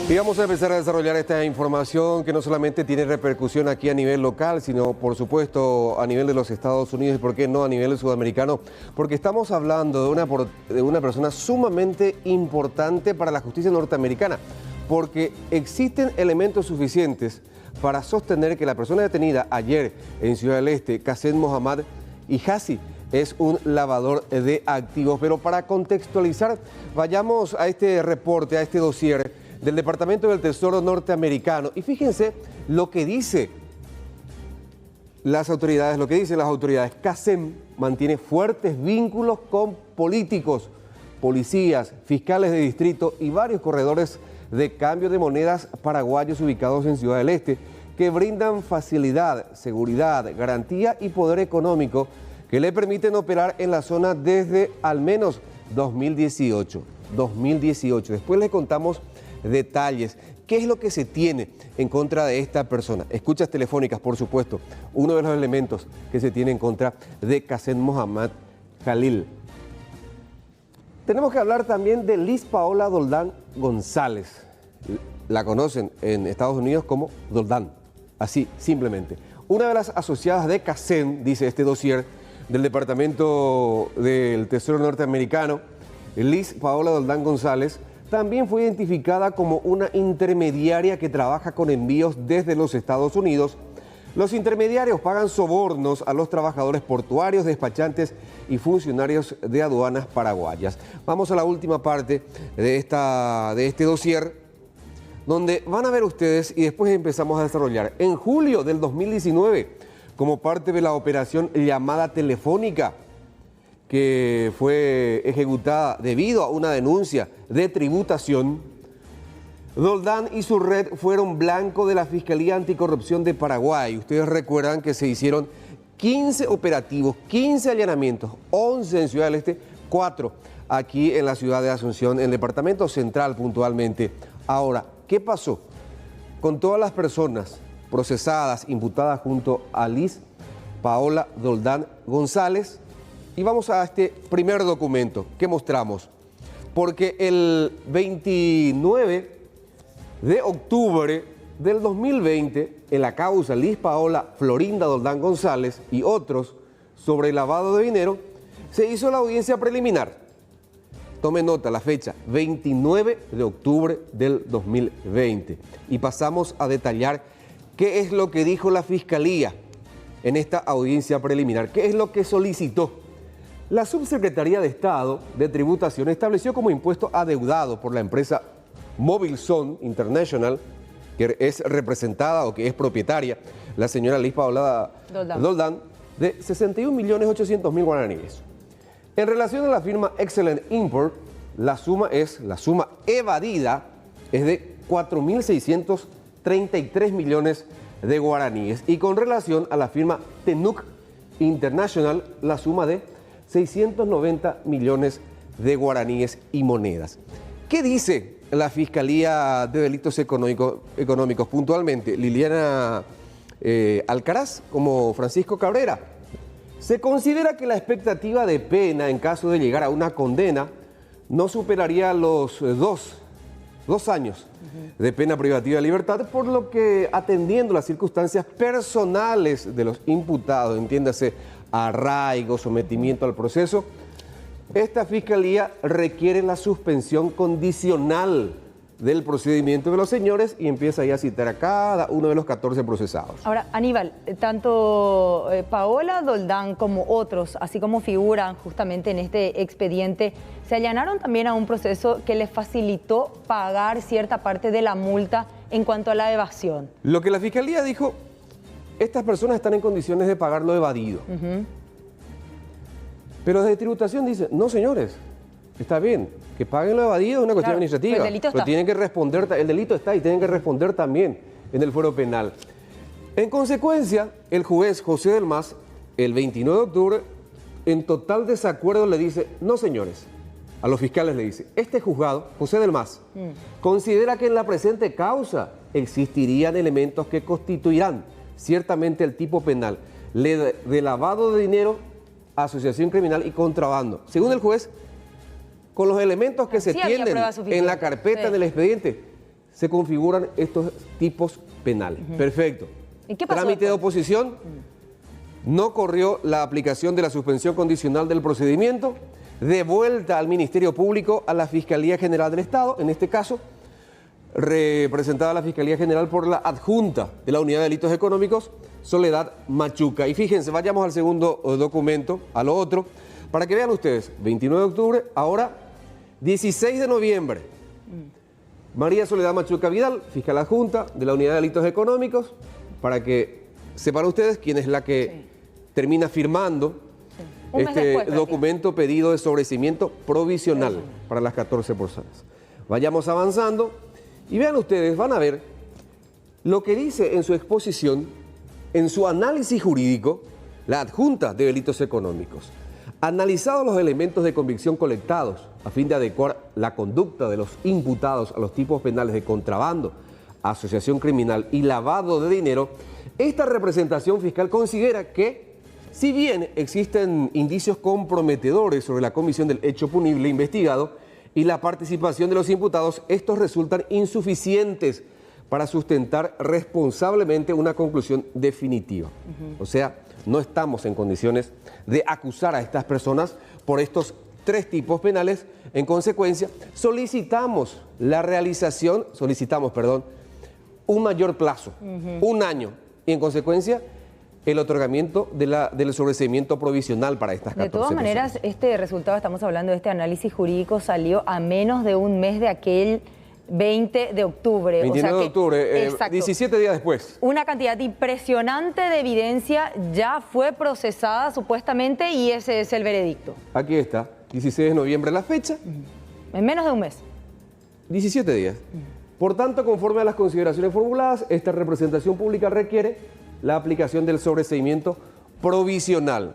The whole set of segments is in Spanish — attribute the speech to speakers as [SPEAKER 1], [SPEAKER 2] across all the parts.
[SPEAKER 1] Y vamos a empezar a desarrollar esta información que no solamente tiene repercusión aquí a nivel local, sino por supuesto a nivel de los Estados Unidos y por qué no a nivel sudamericano, porque estamos hablando de una persona sumamente importante para la justicia norteamericana, porque existen elementos suficientes para sostener que la persona detenida ayer en Ciudad del Este, Qasem Mohammad Hijazi, es un lavador de activos. Pero para contextualizar, vayamos a este reporte, a este dossier del Departamento del Tesoro norteamericano. Y fíjense lo que dicen las autoridades. Qasem mantiene fuertes vínculos con políticos, policías, fiscales de distrito y varios corredores de cambio de monedas paraguayos ubicados en Ciudad del Este, que brindan facilidad, seguridad, garantía y poder económico que le permiten operar en la zona desde al menos 2018. Después les contamos detalles. ¿Qué es lo que se tiene en contra de esta persona? Escuchas telefónicas, por supuesto, uno de los elementos que se tiene en contra de Qasem Mohammad Khalil. Tenemos que hablar también de Liz Paola Doldán González. La conocen en Estados Unidos como Doldán, así, simplemente. Una de las asociadas de Qasem, dice este dossier del Departamento del Tesoro norteamericano, Liz Paola Doldán González, también fue identificada como una intermediaria que trabaja con envíos desde los Estados Unidos. Los intermediarios pagan sobornos a los trabajadores portuarios, despachantes y funcionarios de aduanas paraguayas. Vamos a la última parte de este dossier, donde van a ver ustedes y después empezamos a desarrollar. En julio del 2019, como parte de la operación llamada telefónica, que fue ejecutada debido a una denuncia de tributación, Doldán y su red fueron blanco de la Fiscalía Anticorrupción de Paraguay. Ustedes recuerdan que se hicieron 15 operativos, 15 allanamientos, 11 en Ciudad del Este, 4 aquí en la ciudad de Asunción, en el Departamento Central puntualmente. Ahora, ¿qué pasó con todas las personas procesadas, imputadas junto a Liz Paola Doldán González? Y vamos a este primer documento que mostramos, porque el 29 de octubre del 2020, en la causa Liz Paola Florinda Doldán González y otros sobre lavado de dinero, se hizo la audiencia preliminar. Tome nota, la fecha, 29 de octubre del 2020. Y pasamos a detallar qué es lo que dijo la Fiscalía en esta audiencia preliminar, qué es lo que solicitó. La Subsecretaría de Estado de Tributación estableció como impuesto adeudado por la empresa Mobilzone International, que es representada o que es propietaria la señora Liz Paola Doldán, de 61.800.000 guaraníes. En relación a la firma Excellent Import, la suma evadida es de 4.633 millones de guaraníes. Y con relación a la firma Tenuc International, la suma de 690 millones de guaraníes y monedas. ¿Qué dice la Fiscalía de Delitos Económicos puntualmente? Liliana Alcaraz como Francisco Cabrera. Se considera que la expectativa de pena en caso de llegar a una condena no superaría los dos años de pena privativa de libertad, por lo que atendiendo las circunstancias personales de los imputados, entiéndase arraigo, sometimiento al proceso, esta Fiscalía requiere la suspensión condicional del procedimiento de los señores y empieza ya a citar a cada uno de los 14 procesados.
[SPEAKER 2] Ahora, Aníbal, tanto Paola Doldán como otros, así como figuran justamente en este expediente, se allanaron también a un proceso que les facilitó pagar cierta parte de la multa en cuanto a la evasión.
[SPEAKER 1] Lo que la Fiscalía dijo: estas personas están en condiciones de pagar lo evadido. Pero desde tributación dice: no, señores, está bien, que paguen lo evadido es una cuestión administrativa. Pero tienen que responder, el delito está y tienen que responder también en el fuero penal. En consecuencia, el juez José del Mas, el 29 de octubre, en total desacuerdo le dice: no, señores, a los fiscales le dice, este juzgado, José del Mas, considera que en la presente causa existirían elementos que constituirán ciertamente el tipo penal de lavado de dinero, asociación criminal y contrabando. Según el juez, con los elementos que se tienen en la carpeta del expediente, se configuran estos tipos penales. Perfecto.
[SPEAKER 2] ¿Y qué pasó
[SPEAKER 1] Trámite de
[SPEAKER 2] después?
[SPEAKER 1] oposición, no corrió la aplicación de la suspensión condicional del procedimiento, de vuelta al Ministerio Público, a la Fiscalía General del Estado, en este caso, representada la Fiscalía General por la adjunta de la Unidad de Delitos Económicos, Soledad Machuca. Y fíjense, vayamos al segundo documento, a lo otro, para que vean ustedes, 29 de octubre, ahora 16 de noviembre. María Soledad Machuca Vidal, fiscal adjunta de la Unidad de Delitos Económicos, para que sepan ustedes quién es la que termina firmando
[SPEAKER 2] Un mes
[SPEAKER 1] este
[SPEAKER 2] después,
[SPEAKER 1] documento pedido de sobreseimiento provisional para las 14 personas. Vayamos avanzando y vean ustedes, van a ver lo que dice en su exposición, en su análisis jurídico, la adjunta de delitos económicos. Analizados los elementos de convicción colectados a fin de adecuar la conducta de los imputados a los tipos penales de contrabando, asociación criminal y lavado de dinero, esta representación fiscal considera que, si bien existen indicios comprometedores sobre la comisión del hecho punible investigado y la participación de los imputados, estos resultan insuficientes para sustentar responsablemente una conclusión definitiva. O sea, no estamos en condiciones de acusar a estas personas por estos tres tipos penales. En consecuencia, solicitamos un mayor plazo, un año, y en consecuencia, el otorgamiento del sobreseimiento provisional para estas 14
[SPEAKER 2] De todas
[SPEAKER 1] personas.
[SPEAKER 2] maneras, este resultado, estamos hablando de este análisis jurídico, salió a menos de un mes de aquel 20 de octubre.
[SPEAKER 1] 29 de octubre,
[SPEAKER 2] exacto.
[SPEAKER 1] 17 días después.
[SPEAKER 2] Una cantidad impresionante de evidencia ya fue procesada supuestamente y ese es el veredicto.
[SPEAKER 1] Aquí está, 16 de noviembre la fecha,
[SPEAKER 2] En menos de un mes.
[SPEAKER 1] 17 días. Por tanto, conforme a las consideraciones formuladas, esta representación pública requiere la aplicación del sobreseimiento provisional.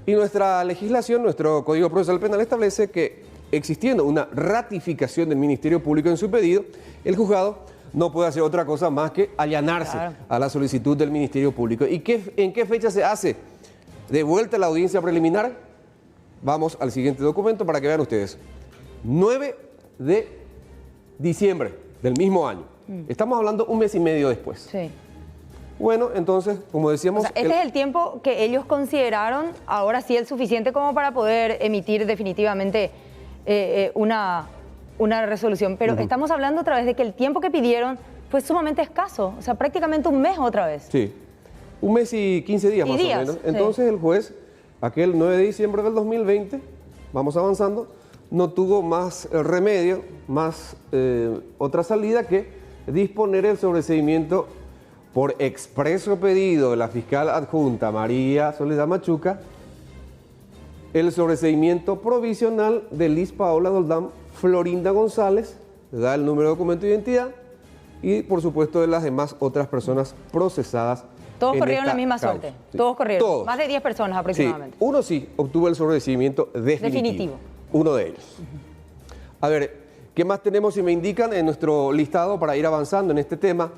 [SPEAKER 1] Y nuestra legislación, nuestro Código Procesal Penal establece que, existiendo una ratificación del Ministerio Público en su pedido, el juzgado no puede hacer otra cosa más que allanarse a la solicitud del Ministerio Público. ¿Y en qué fecha se hace? De vuelta a la audiencia preliminar. Vamos al siguiente documento para que vean ustedes. 9 de diciembre del mismo año. Estamos hablando un mes y medio después.
[SPEAKER 2] Sí.
[SPEAKER 1] Bueno, entonces, como decíamos...
[SPEAKER 2] O sea, este es el tiempo que ellos consideraron, ahora sí el suficiente como para poder emitir definitivamente una resolución. Pero estamos hablando otra vez de que el tiempo que pidieron fue sumamente escaso, o sea, prácticamente un mes otra vez.
[SPEAKER 1] Sí, un mes y 15 días más o menos.
[SPEAKER 2] Sí.
[SPEAKER 1] Entonces el juez, aquel 9 de diciembre del 2020, vamos avanzando, no tuvo más remedio, más otra salida que disponer el sobreseimiento por expreso pedido de la fiscal adjunta María Soledad Machuca, el sobreseimiento provisional de Liz Paola Doldán Florinda González, da el número de documento de identidad, y por supuesto de las demás otras personas procesadas.
[SPEAKER 2] Todos
[SPEAKER 1] en
[SPEAKER 2] corrieron
[SPEAKER 1] esta
[SPEAKER 2] la misma
[SPEAKER 1] causa.
[SPEAKER 2] suerte.
[SPEAKER 1] Sí.
[SPEAKER 2] Todos corrieron.
[SPEAKER 1] Todos.
[SPEAKER 2] Más de 10 personas
[SPEAKER 1] Sí,
[SPEAKER 2] aproximadamente.
[SPEAKER 1] uno sí obtuvo el sobreseimiento definitivo. Uno de ellos. A ver, ¿qué más tenemos si me indican en nuestro listado para ir avanzando en este tema?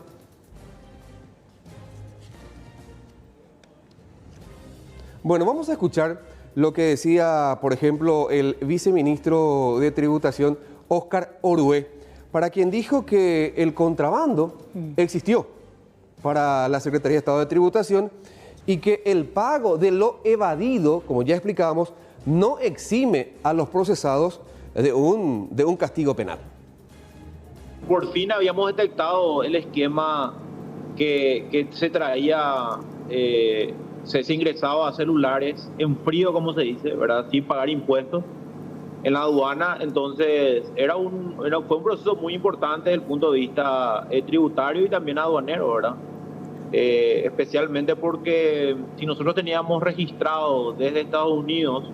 [SPEAKER 1] Bueno, vamos a escuchar lo que decía, por ejemplo, el viceministro de Tributación, Óscar Orué, para quien dijo que el contrabando existió para la Secretaría de Estado de Tributación y que el pago de lo evadido, como ya explicábamos, no exime a los procesados de un castigo penal.
[SPEAKER 3] Por fin habíamos detectado el esquema que se traía, se ingresaba a celulares en frío, como se dice, ¿verdad? Sin pagar impuestos en la aduana. Entonces fue un proceso muy importante desde el punto de vista tributario y también aduanero, ¿verdad? Especialmente porque si nosotros teníamos registrado desde Estados Unidos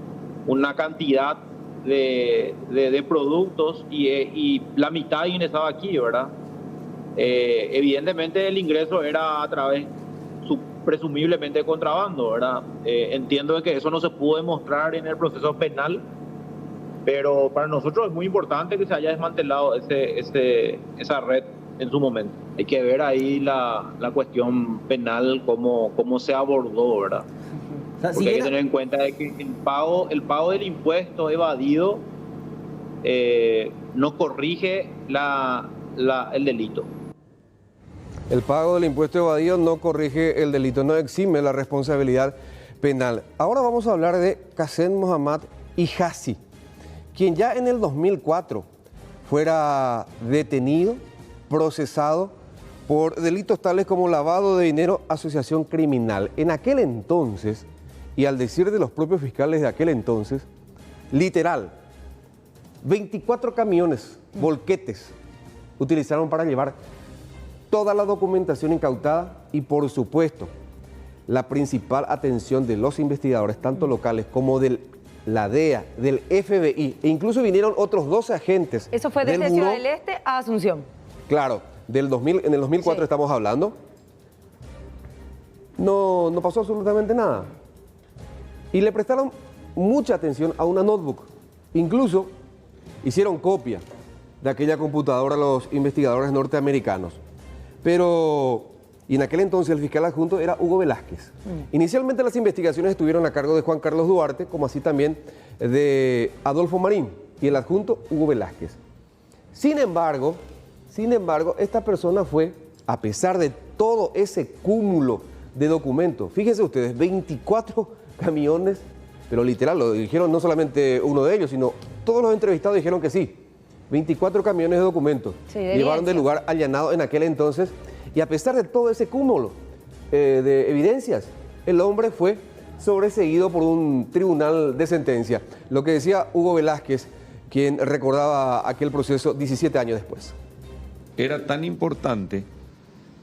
[SPEAKER 3] una cantidad de productos y la mitad ingresaba aquí, ¿verdad? Evidentemente el ingreso era a través presumiblemente de contrabando, ¿verdad? Entiendo que eso no se pudo demostrar en el proceso penal, pero para nosotros es muy importante que se haya desmantelado esa red en su momento. Hay que ver ahí la cuestión penal, cómo se abordó, ¿verdad?
[SPEAKER 4] O sea,
[SPEAKER 3] porque hay que tener en cuenta de que el pago del impuesto evadido no corrige la el delito.
[SPEAKER 1] El pago del impuesto evadido no corrige el delito, no exime la responsabilidad penal. Ahora vamos a hablar de Qasem Mohammad Hijazi, quien ya en el 2004 fuera detenido, procesado por delitos tales como lavado de dinero, asociación criminal. En aquel entonces, y al decir de los propios fiscales de aquel entonces, literal, 24 camiones, volquetes, utilizaron para llevar toda la documentación incautada y, por supuesto, la principal atención de los investigadores, tanto locales como de la DEA, del FBI, e incluso vinieron otros 12 agentes.
[SPEAKER 2] Eso fue desde Ciudad del Este a Asunción.
[SPEAKER 1] Claro, en el 2004 estamos hablando. No pasó absolutamente nada. Y le prestaron mucha atención a una notebook. Incluso hicieron copia de aquella computadora a los investigadores norteamericanos. Y en aquel entonces el fiscal adjunto era Hugo Velázquez. Inicialmente las investigaciones estuvieron a cargo de Juan Carlos Duarte, como así también de Adolfo Marín, y el adjunto Hugo Velázquez. Sin embargo, esta persona fue, a pesar de todo ese cúmulo de documentos, fíjense ustedes, 24 camiones, pero literal, lo dijeron no solamente uno de ellos, sino todos los entrevistados dijeron que sí. 24 camiones de documentos llevaron del lugar allanado en aquel entonces, y a pesar de todo ese cúmulo de evidencias, el hombre fue sobreseído por un tribunal de sentencia. Lo que decía Hugo Velázquez, quien recordaba aquel proceso 17 años después.
[SPEAKER 4] Era tan importante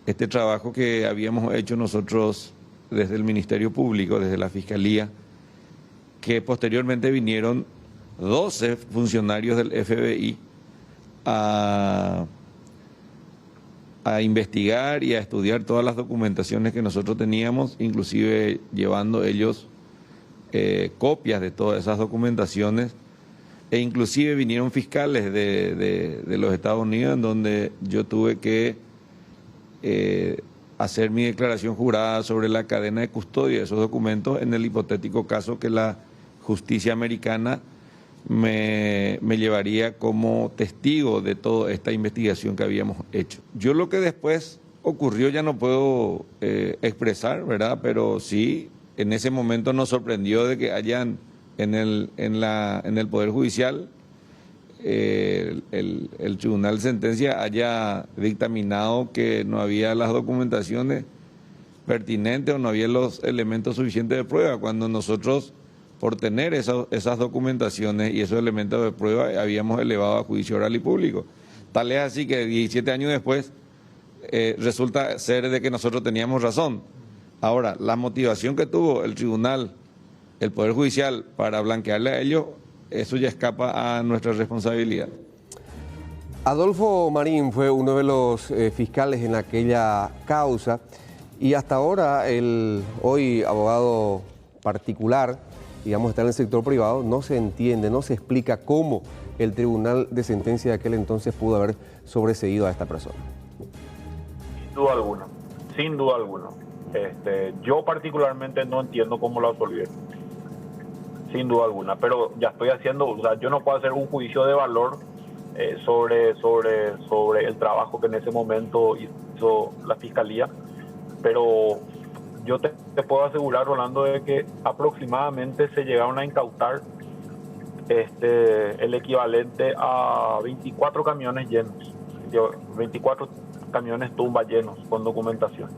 [SPEAKER 4] este trabajo que habíamos hecho nosotros desde el Ministerio Público, desde la Fiscalía, que posteriormente vinieron 12 funcionarios del FBI a investigar y a estudiar todas las documentaciones que nosotros teníamos, inclusive llevando ellos copias de todas esas documentaciones, e inclusive vinieron fiscales de los Estados Unidos, en donde yo tuve que hacer mi declaración jurada sobre la cadena de custodia de esos documentos en el hipotético caso que la justicia americana me llevaría como testigo de toda esta investigación que habíamos hecho. Yo lo que después ocurrió ya no puedo expresar, ¿verdad? Pero sí, en ese momento nos sorprendió de que hayan en el Poder Judicial, el Tribunal de Sentencia haya dictaminado que no había las documentaciones pertinentes o no había los elementos suficientes de prueba, cuando nosotros, por tener esas documentaciones y esos elementos de prueba, habíamos elevado a juicio oral y público. Tal es así que 17 años después resulta ser de que nosotros teníamos razón. Ahora, la motivación que tuvo el tribunal, el Poder Judicial, para blanquearle a ellos, eso ya escapa a nuestra responsabilidad.
[SPEAKER 1] Adolfo Marín fue uno de los fiscales en aquella causa, y hasta ahora el hoy abogado particular, digamos, está en el sector privado, no se entiende, no se explica cómo el tribunal de sentencia de aquel entonces pudo haber sobreseído a esta persona.
[SPEAKER 5] Sin duda alguna, sin duda alguna. Yo particularmente no entiendo cómo lo absolvieron, sin duda alguna, pero ya estoy haciendo, o sea, yo no puedo hacer un juicio de valor sobre el trabajo que en ese momento hizo la Fiscalía, pero yo te puedo asegurar, Rolando, de que aproximadamente se llegaron a incautar el equivalente a 24 camiones llenos, 24 camiones tumba llenos con documentación.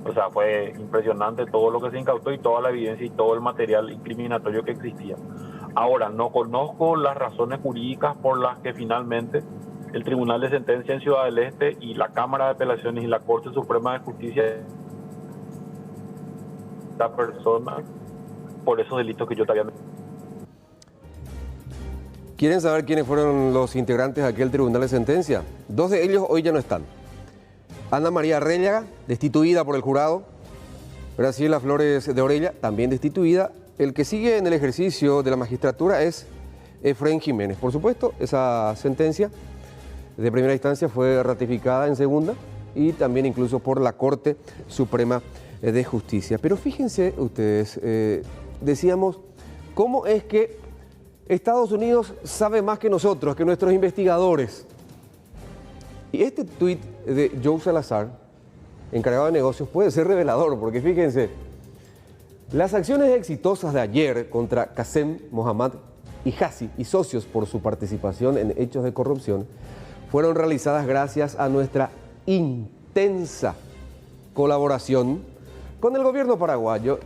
[SPEAKER 5] O sea, fue impresionante todo lo que se incautó y toda la evidencia y todo el material incriminatorio que existía. Ahora, no conozco las razones jurídicas por las que finalmente el Tribunal de Sentencia en Ciudad del Este y la Cámara de Apelaciones y la Corte Suprema de Justicia la persona por esos delitos que yo te había mencionado.
[SPEAKER 1] ¿Quieren saber quiénes fueron los integrantes de aquel tribunal de sentencia? 2 de ellos hoy ya no están. Ana María Réllaga, destituida por el jurado. Graciela Flores de Orella, también destituida. El que sigue en el ejercicio de la magistratura es Efraín Jiménez. Por supuesto, esa sentencia de primera instancia fue ratificada en segunda y también incluso por la Corte Suprema de Justicia. Pero fíjense ustedes, decíamos, ¿cómo es que Estados Unidos sabe más que nosotros, que nuestros investigadores? Y este tuit de Joe Salazar, encargado de negocios, puede ser revelador, porque fíjense, las acciones exitosas de ayer contra Qasem Mohammad Hijazi y socios por su participación en hechos de corrupción fueron realizadas gracias a nuestra intensa colaboración con el gobierno paraguayo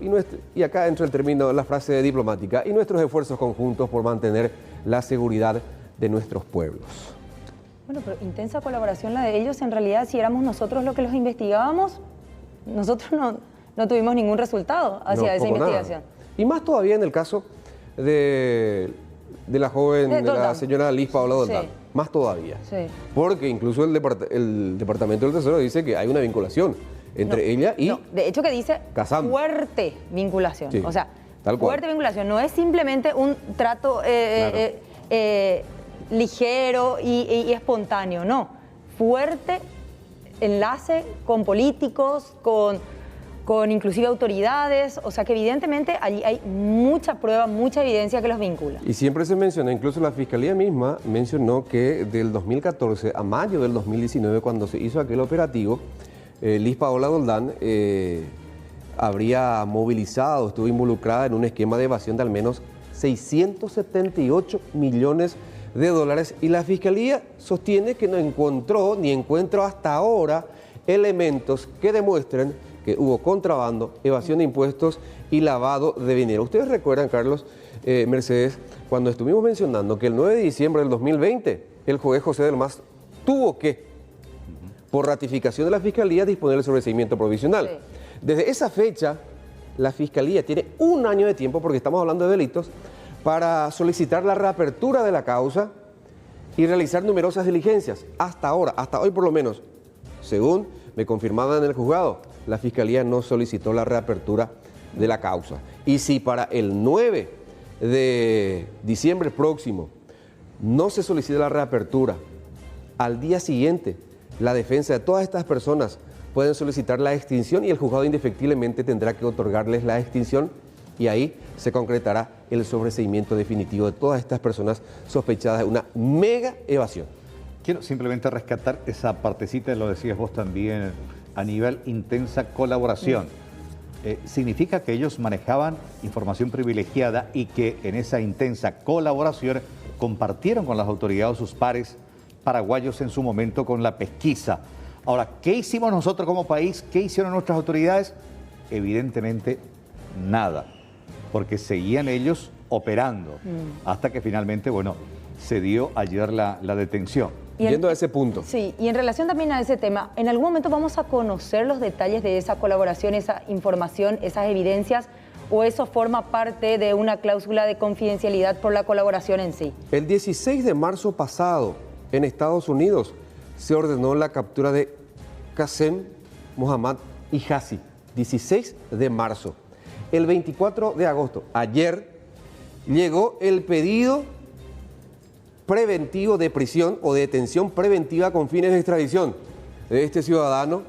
[SPEAKER 1] y acá entra el término, la frase diplomática, y nuestros esfuerzos conjuntos por mantener la seguridad de nuestros pueblos.
[SPEAKER 2] Bueno, pero intensa colaboración la de ellos. En realidad, si éramos nosotros los que los investigábamos, nosotros no tuvimos ningún resultado hacia esa investigación.
[SPEAKER 1] Nada. Y más todavía en el caso de la joven, de la señora Liz Paola Doldán. Sí. Más todavía. Sí. Porque incluso el Departamento del Tesoro dice que hay una vinculación entre ella y... No,
[SPEAKER 2] de hecho que dice
[SPEAKER 1] Qasem.
[SPEAKER 2] Fuerte vinculación.
[SPEAKER 1] Sí,
[SPEAKER 2] o sea,
[SPEAKER 1] tal
[SPEAKER 2] fuerte
[SPEAKER 1] cual.
[SPEAKER 2] Vinculación. No es simplemente un trato ligero y espontáneo, no. Fuerte enlace con políticos, con inclusive autoridades, o sea que evidentemente allí hay mucha prueba, mucha evidencia que los vincula.
[SPEAKER 1] Y siempre se menciona, incluso la Fiscalía misma mencionó que del 2014 a mayo del 2019, cuando se hizo aquel operativo, Liz Paola Doldán habría movilizado, estuvo involucrada en un esquema de evasión de al menos 678 millones de dólares y la Fiscalía sostiene que no encontró ni encuentra hasta ahora elementos que demuestren que hubo contrabando, evasión de impuestos y lavado de dinero. Ustedes recuerdan, Carlos, Mercedes, cuando estuvimos mencionando que el 9 de diciembre del 2020 el juez José del Mas tuvo que, por ratificación de la Fiscalía, disponer del sobreseimiento provisional. Sí. Desde esa fecha, la Fiscalía tiene un año de tiempo, porque estamos hablando de delitos, para solicitar la reapertura de la causa y realizar numerosas diligencias. Hasta ahora, hasta hoy por lo menos, según me confirmaban en el juzgado, la Fiscalía no solicitó la reapertura de la causa. Y si para el 9 de diciembre próximo no se solicita la reapertura, al día siguiente la defensa de todas estas personas pueden solicitar la extinción y el juzgado indefectiblemente tendrá que otorgarles la extinción y ahí se concretará el sobreseimiento definitivo de todas estas personas sospechadas de una mega evasión.
[SPEAKER 6] Quiero simplemente rescatar esa partecita, lo decías vos también, a nivel intensa colaboración. Significa que ellos manejaban información privilegiada y que en esa intensa colaboración compartieron con las autoridades sus pares paraguayos en su momento con la pesquisa. Ahora, ¿qué hicimos nosotros como país? ¿Qué hicieron nuestras autoridades? Evidentemente, nada, porque seguían ellos operando hasta que finalmente, bueno, se dio ayer la detención.
[SPEAKER 1] Yendo a ese punto.
[SPEAKER 2] Sí, y en relación también a ese tema, ¿en algún momento vamos a conocer los detalles de esa colaboración, esa información, esas evidencias, o eso forma parte de una cláusula de confidencialidad por la colaboración en sí?
[SPEAKER 1] El 16 de marzo pasado, en Estados Unidos, se ordenó la captura de Qasem Mohammad Hijazi, 16 de marzo. El 24 de agosto, ayer, llegó el pedido preventivo de prisión o de detención preventiva con fines de extradición de este ciudadano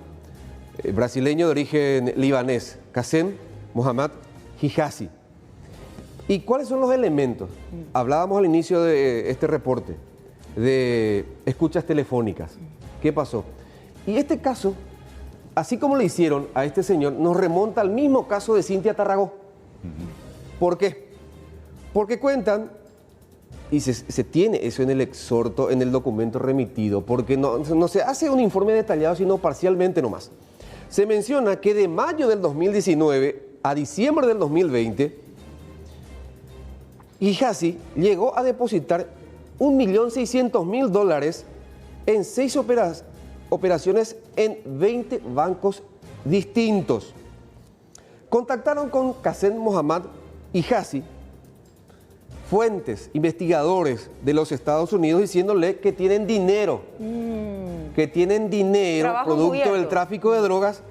[SPEAKER 1] brasileño de origen libanés, Qasem Mohammad Hijazi. ¿Y cuáles son los elementos? Hablábamos al inicio de este reporte de escuchas telefónicas. ¿Qué pasó? Y este caso, así como le hicieron a este señor, nos remonta al mismo caso de Cintia Tarragó. ¿Por qué? Porque cuentan, y se tiene eso en el exhorto, en el documento remitido, porque no se hace un informe detallado, sino parcialmente nomás. Se menciona que de mayo del 2019 a diciembre del 2020, Hijazi llegó a depositar $1.600.000 en 6 operaciones en 20 bancos distintos. Contactaron con Qasem Mohammad Hijazi fuentes, investigadores de los Estados Unidos diciéndole que tienen dinero,
[SPEAKER 2] Trabajo
[SPEAKER 1] producto
[SPEAKER 2] cubierto
[SPEAKER 1] del tráfico de drogas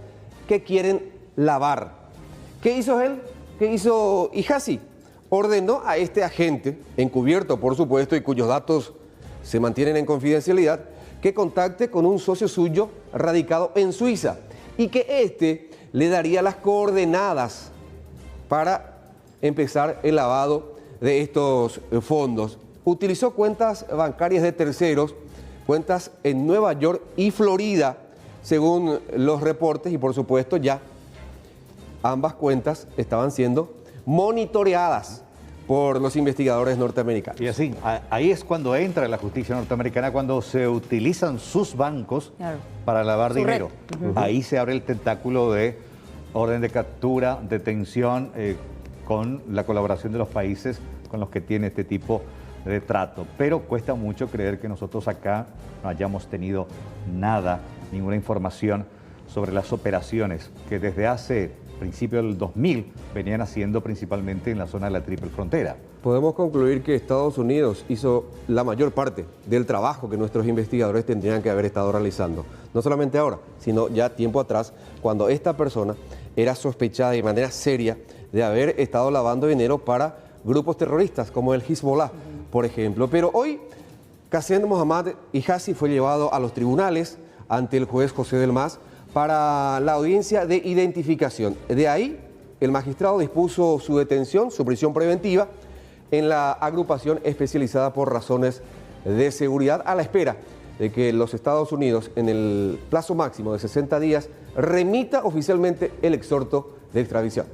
[SPEAKER 1] que quieren lavar. ¿Qué hizo él? ¿Qué hizo Hijazi? Ordenó a este agente, encubierto por supuesto y cuyos datos se mantienen en confidencialidad, que contacte con un socio suyo radicado en Suiza y que éste le daría las coordenadas para empezar el lavado de estos fondos. Utilizó cuentas bancarias de terceros cuentas en Nueva York y Florida, según los reportes, y por supuesto ya ambas cuentas estaban siendo monitoreadas por los investigadores norteamericanos.
[SPEAKER 6] Y así, ahí es cuando entra la justicia norteamericana, cuando se utilizan sus bancos para lavar dinero. Ahí se abre el tentáculo de orden de captura, detención, con la colaboración de los países con los que tiene este tipo de trato. Pero cuesta mucho creer que nosotros acá no hayamos tenido nada, ninguna información sobre las operaciones que desde hace principios del 2000 venían haciendo principalmente en la zona de la Triple Frontera.
[SPEAKER 1] Podemos concluir que Estados Unidos hizo la mayor parte del trabajo que nuestros investigadores tendrían que haber estado realizando. No solamente ahora, sino ya tiempo atrás, cuando esta persona era sospechada de manera seria de haber estado lavando dinero para grupos terroristas como el Hezbollah, por ejemplo. Pero hoy, Qasem Mohammad Hijazi fue llevado a los tribunales ante el juez José del Mas para la audiencia de identificación. De ahí, el magistrado dispuso su detención, su prisión preventiva, en la agrupación especializada por razones de seguridad, a la espera de que los Estados Unidos, en el plazo máximo de 60 días, remita oficialmente el exhorto de extradición.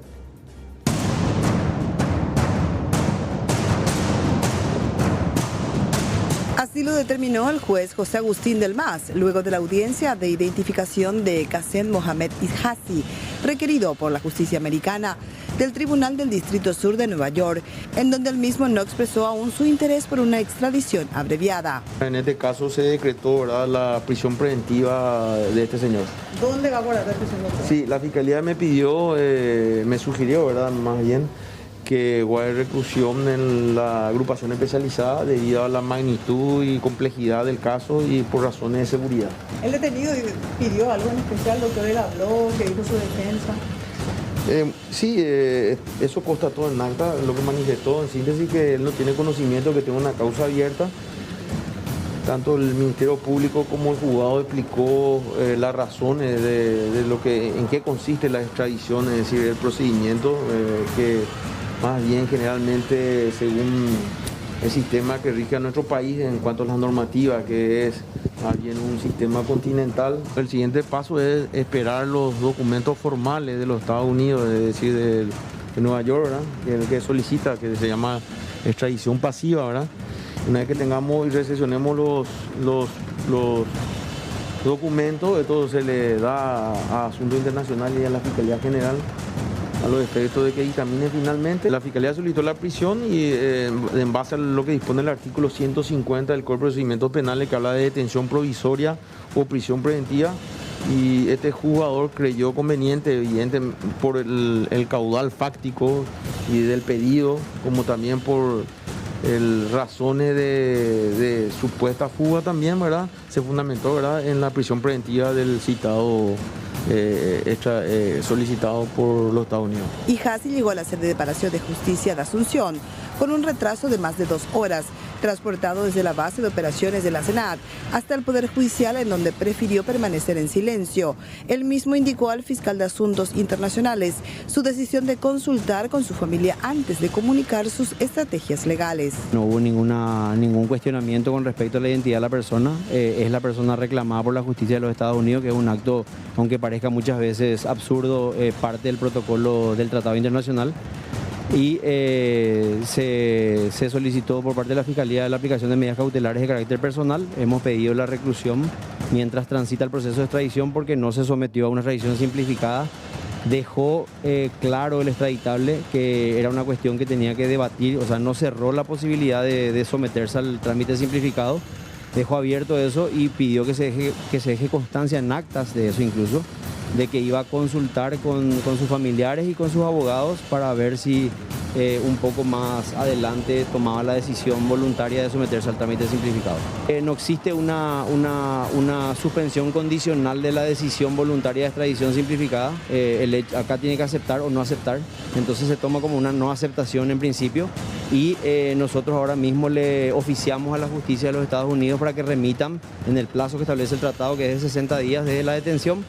[SPEAKER 7] Así lo determinó el juez José Agustín del Mas, luego de la audiencia de identificación de Qasem Mohammad Hijazi, requerido por la justicia americana del Tribunal del Distrito Sur de Nueva York, en donde el mismo no expresó aún su interés por una extradición abreviada.
[SPEAKER 8] En este caso se decretó, ¿verdad?, la prisión preventiva de este señor.
[SPEAKER 7] ¿Dónde va a guardar prisión preventiva?
[SPEAKER 8] Sí, la Fiscalía me pidió, me sugirió, ¿verdad?, más bien, que guarde reclusión en la agrupación especializada debido a la magnitud y complejidad del caso y por razones de seguridad.
[SPEAKER 7] ¿El detenido pidió algo en especial, doctor? ¿Él habló? ¿Qué dijo su defensa?
[SPEAKER 8] Sí, eso constató en acta, lo que manifestó en síntesis, que él no tiene conocimiento, que tiene una causa abierta. Tanto el Ministerio Público como el juzgado explicó las razones de lo que, en qué consiste la extradición, es decir, el procedimiento que más bien generalmente según el sistema que rige a nuestro país en cuanto a las normativas, que es más bien un sistema continental. El siguiente paso es esperar los documentos formales de los Estados Unidos, es decir, de Nueva York, ¿verdad?, que solicita, que se llama extradición pasiva, ¿verdad? Una vez que tengamos y recepcionemos los documentos, esto se le da a Asuntos Internacionales y a la Fiscalía General a los efectos de que dictamine finalmente. La Fiscalía solicitó la prisión y en base a lo que dispone el artículo 150 del Código de Procedimientos Penales, que habla de detención provisoria o prisión preventiva, y este juzgador creyó conveniente, evidente, por el caudal fáctico y del pedido, como también por razones de supuesta fuga también, ¿verdad?, se fundamentó, ¿verdad?, en la prisión preventiva del citado solicitado por los Estados Unidos.
[SPEAKER 7] Hijazi llegó a la sede de Palacio de Justicia de Asunción con un retraso de más de 2 horas, transportado desde la base de operaciones de la Senat hasta el Poder Judicial, en donde prefirió permanecer en silencio. Él mismo indicó al fiscal de Asuntos Internacionales su decisión de consultar con su familia antes de comunicar sus estrategias legales.
[SPEAKER 9] No hubo ningún cuestionamiento con respecto a la identidad de la persona. Es la persona reclamada por la justicia de los Estados Unidos, que es un acto, aunque parezca muchas veces absurdo, parte del protocolo del Tratado Internacional. Y se solicitó por parte de la Fiscalía la aplicación de medidas cautelares de carácter personal. Hemos pedido la reclusión mientras transita el proceso de extradición, porque no se sometió a una extradición simplificada. Dejó claro el extraditable que era una cuestión que tenía que debatir, o sea, no cerró la posibilidad de someterse al trámite simplificado, dejó abierto eso y pidió que se deje constancia en actas de eso, incluso de que iba a consultar con sus familiares y con sus abogados para ver si un poco más adelante tomaba la decisión voluntaria de someterse al trámite simplificado. No existe una suspensión condicional de la decisión voluntaria de extradición simplificada. Acá tiene que aceptar o no aceptar, entonces se toma como una no aceptación en principio, y nosotros ahora mismo le oficiamos a la justicia de los Estados Unidos para que remitan en el plazo que establece el tratado, que es de 60 días desde la detención,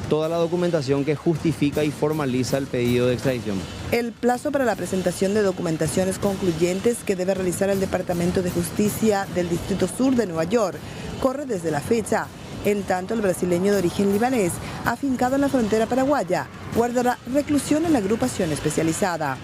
[SPEAKER 9] toda la documentación que justifica y formaliza el pedido de extradición.
[SPEAKER 7] El plazo para la presentación de documentaciones concluyentes que debe realizar el Departamento de Justicia del Distrito Sur de Nueva York corre desde la fecha. En tanto, el brasileño de origen libanés, afincado en la frontera paraguaya, guardará reclusión en la agrupación especializada.